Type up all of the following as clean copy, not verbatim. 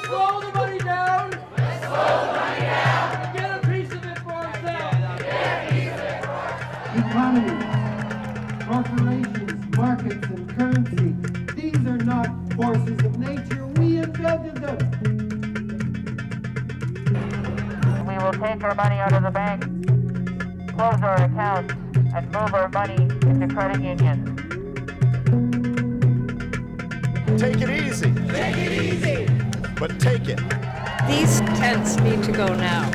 slow the money down. Let's slow the money down. And get a piece of it for ourselves. Get a piece of it for ourselves. Economies, corporations, markets, and currency. These are not forces of nature. We invented them. We will take our money out of the bank, close our accounts, and move our money into credit unions. Take it easy. Take it easy. But take it. These tents need to go now.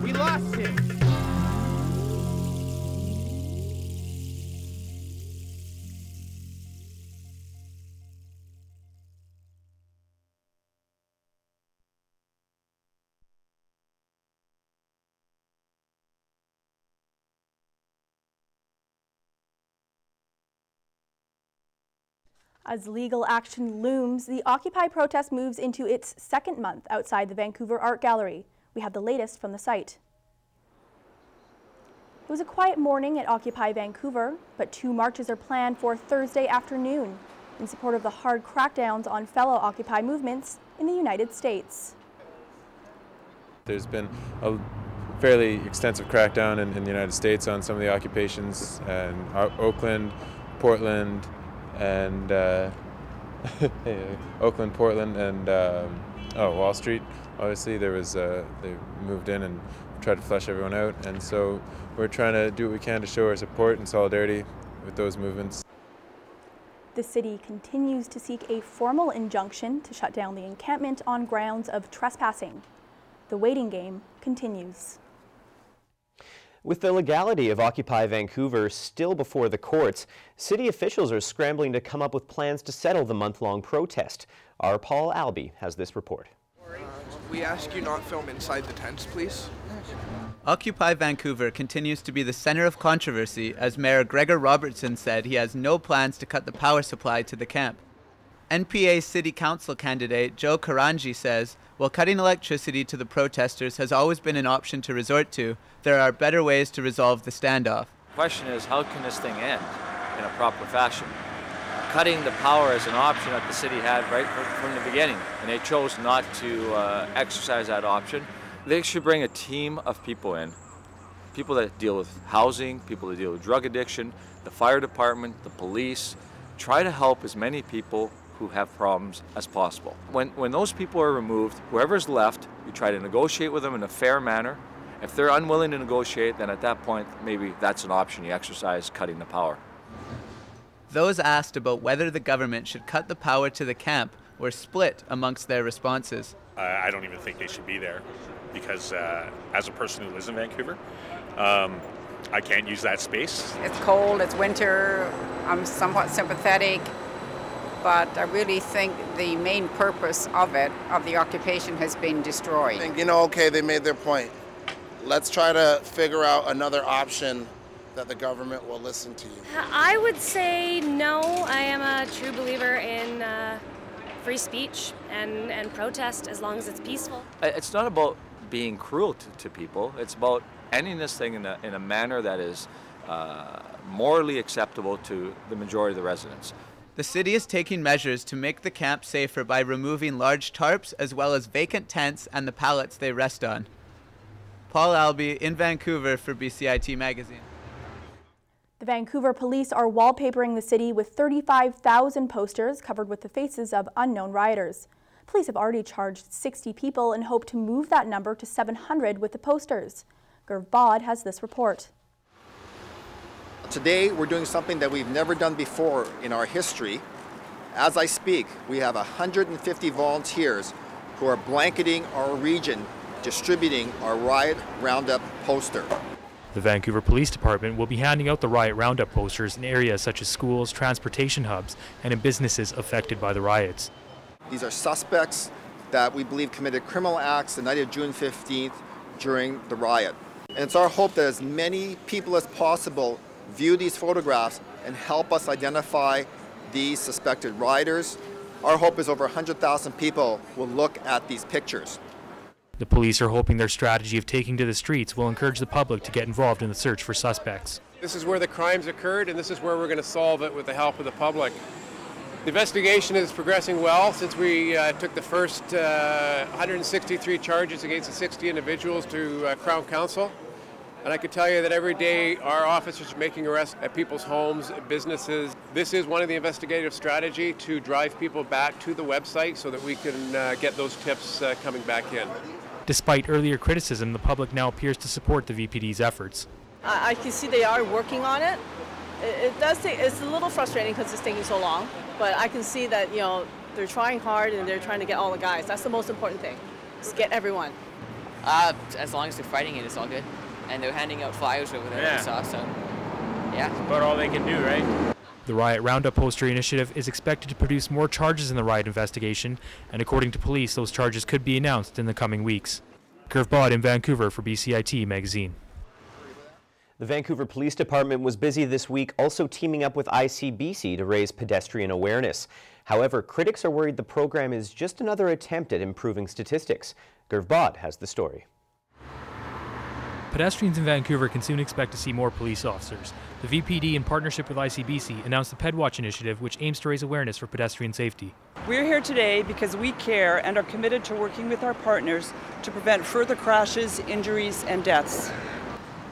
We lost him. As legal action looms, the Occupy protest moves into its second month outside the Vancouver Art Gallery. We have the latest from the site. It was a quiet morning at Occupy Vancouver, but 2 marches are planned for Thursday afternoon in support of the hard crackdowns on fellow Occupy movements in the United States. There's been a fairly extensive crackdown in the United States on some of the occupations, and Oakland, Portland, and Oakland, Portland, and Wall Street. Obviously, there was they moved in and tried to flush everyone out, and so we're trying to do what we can to show our support and solidarity with those movements. The city continues to seek a formal injunction to shut down the encampment on grounds of trespassing. The waiting game continues. With the legality of Occupy Vancouver still before the courts, city officials are scrambling to come up with plans to settle the month-long protest. Our Paul Albee has this report. We ask you not film inside the tents, please. Occupy Vancouver continues to be the center of controversy as Mayor Gregor Robertson said he has no plans to cut the power supply to the camp. NPA City Council candidate Joe Karanji says, while cutting electricity to the protesters has always been an option to resort to, there are better ways to resolve the standoff. The question is, how can this thing end in a proper fashion? Cutting the power is an option that the city had right from the beginning, and they chose not to exercise that option. They should bring a team of people in, people that deal with housing, people that deal with drug addiction, the fire department, the police, try to help as many people who have problems as possible. When those people are removed, whoever's left, you try to negotiate with them in a fair manner. If they're unwilling to negotiate, then at that point, maybe that's an option you exercise, cutting the power. Those asked about whether the government should cut the power to the camp were split amongst their responses. I don't even think they should be there because as a person who lives in Vancouver, I can't use that space. It's cold, it's winter, I'm somewhat sympathetic, but I really think the main purpose of the occupation, has been destroyed. And okay, they made their point. Let's try to figure out another option that the government will listen to you. I would say no. I am a true believer in free speech and protest as long as it's peaceful. It's not about being cruel to people. It's about ending this thing in a manner that is morally acceptable to the majority of the residents. The city is taking measures to make the camp safer by removing large tarps as well as vacant tents and the pallets they rest on. Paul Albee in Vancouver for BCIT Magazine. The Vancouver police are wallpapering the city with 35,000 posters covered with the faces of unknown rioters. Police have already charged 60 people and hope to move that number to 700 with the posters. Gerv Bod has this report. Today we're doing something that we've never done before in our history. As I speak, we have 150 volunteers who are blanketing our region, distributing our Riot Roundup poster. The Vancouver Police Department will be handing out the Riot Roundup posters in areas such as schools, transportation hubs, and in businesses affected by the riots. These are suspects that we believe committed criminal acts the night of June 15th during the riot. And it's our hope that as many people as possible view these photographs and help us identify these suspected rioters. Our hope is over 100,000 people will look at these pictures. The police are hoping their strategy of taking to the streets will encourage the public to get involved in the search for suspects. This is where the crimes occurred, and this is where we're going to solve it with the help of the public. The investigation is progressing well since we took the first 163 charges against the 60 individuals to Crown Counsel. And I can tell you that every day our officers are making arrests at people's homes, businesses. This is one of the investigative strategy to drive people back to the website so that we can get those tips coming back in. Despite earlier criticism, the public now appears to support the VPD's efforts. I can see they are working on it. It does take, it's a little frustrating because it's taking so long, but I can see that, you know, they're trying hard and they're trying to get all the guys. That's the most important thing, is get everyone. As long as they're fighting it, it's all good. And they're handing out flyers over there, I saw, so yeah. That's about all they can do, right? The Riot Roundup poster initiative is expected to produce more charges in the riot investigation, and according to police, those charges could be announced in the coming weeks. Curve Bod in Vancouver for BCIT Magazine. The Vancouver Police Department was busy this week also teaming up with ICBC to raise pedestrian awareness. However, critics are worried the program is just another attempt at improving statistics. Curve Bod has the story. Pedestrians in Vancouver can soon expect to see more police officers. The VPD, in partnership with ICBC, announced the PedWatch initiative, which aims to raise awareness for pedestrian safety. We're here today because we care and are committed to working with our partners to prevent further crashes, injuries, and deaths.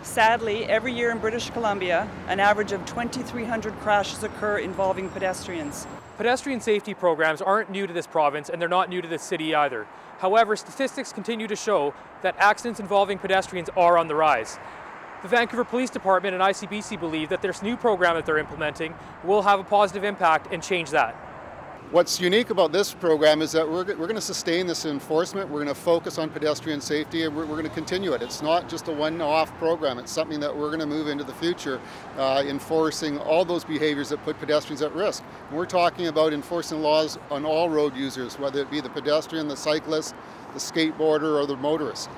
Sadly, every year in British Columbia, an average of 2,300 crashes occur involving pedestrians. Pedestrian safety programs aren't new to this province, and they're not new to this city either. However, statistics continue to show that accidents involving pedestrians are on the rise. The Vancouver Police Department and ICBC believe that this new program that they're implementing will have a positive impact and change that. What's unique about this program is that we're going to sustain this enforcement. We're going to focus on pedestrian safety, and we're going to continue it. It's not just a one-off program. It's something that we're going to move into the future, enforcing all those behaviors that put pedestrians at risk. And we're talking about enforcing laws on all road users, whether it be the pedestrian, the cyclist, the skateboarder, or the motorist.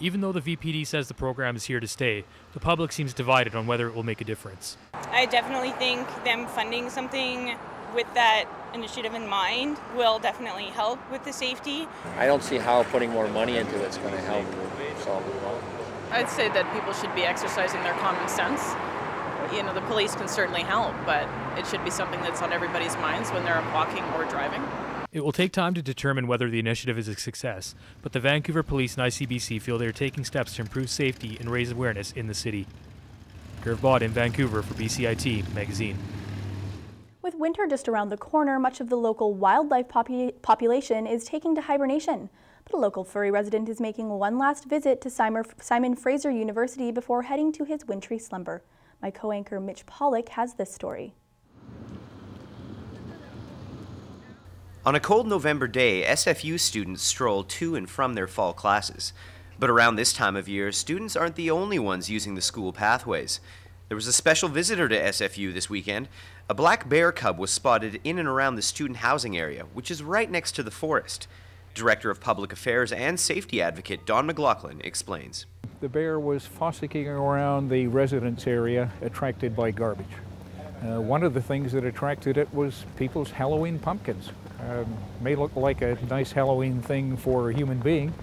Even though the VPD says the program is here to stay, the public seems divided on whether it will make a difference. I definitely think them funding something with that initiative in mind will definitely help with the safety. I don't see how putting more money into it's going to help solve the problem. I'd say that people should be exercising their common sense. You know, the police can certainly help, but it should be something that's on everybody's minds when they're walking or driving. It will take time to determine whether the initiative is a success, but the Vancouver Police and ICBC feel they are taking steps to improve safety and raise awareness in the city. Curve Bod in Vancouver for BCIT Magazine. With winter just around the corner, much of the local wildlife population is taking to hibernation. But a local furry resident is making one last visit to Simon Fraser University before heading to his wintry slumber. My co-anchor Mitch Pollock has this story. On a cold November day, SFU students stroll to and from their fall classes. But around this time of year, students aren't the only ones using the school pathways. There was a special visitor to SFU this weekend. A black bear cub was spotted in and around the student housing area, which is right next to the forest. Director of Public Affairs and Safety Advocate Don McLaughlin explains. The bear was fossicking around the residence area, attracted by garbage. One of the things that attracted it was people's Halloween pumpkins. May look like a nice Halloween thing for a human being,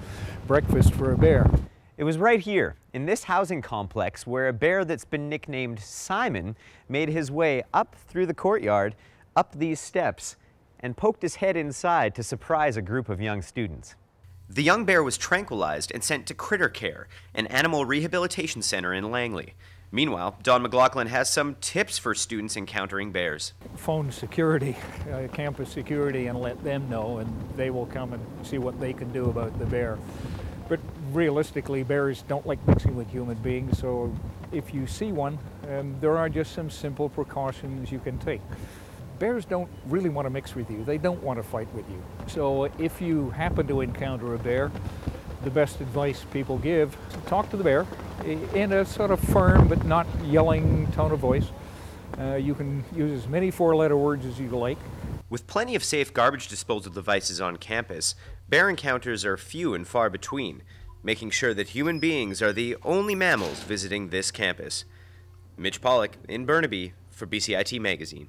breakfast for a bear. It was right here, in this housing complex, where a bear that's been nicknamed Simon made his way up through the courtyard, up these steps, and poked his head inside to surprise a group of young students. The young bear was tranquilized and sent to Critter Care, an animal rehabilitation center in Langley. Meanwhile, Don McLaughlin has some tips for students encountering bears. Phone security, campus security, and let them know, and they will come and see what they can do about the bear. But realistically, bears don't like mixing with human beings, so if you see one, there are just some simple precautions you can take. Bears don't really want to mix with you. They don't want to fight with you. So if you happen to encounter a bear, the best advice people give, talk to the bear in a sort of firm but not yelling tone of voice. You can use as many four-letter words as you like. With plenty of safe garbage disposal devices on campus, bear encounters are few and far between, making sure that human beings are the only mammals visiting this campus. Mitch Pollock in Burnaby for BCIT Magazine.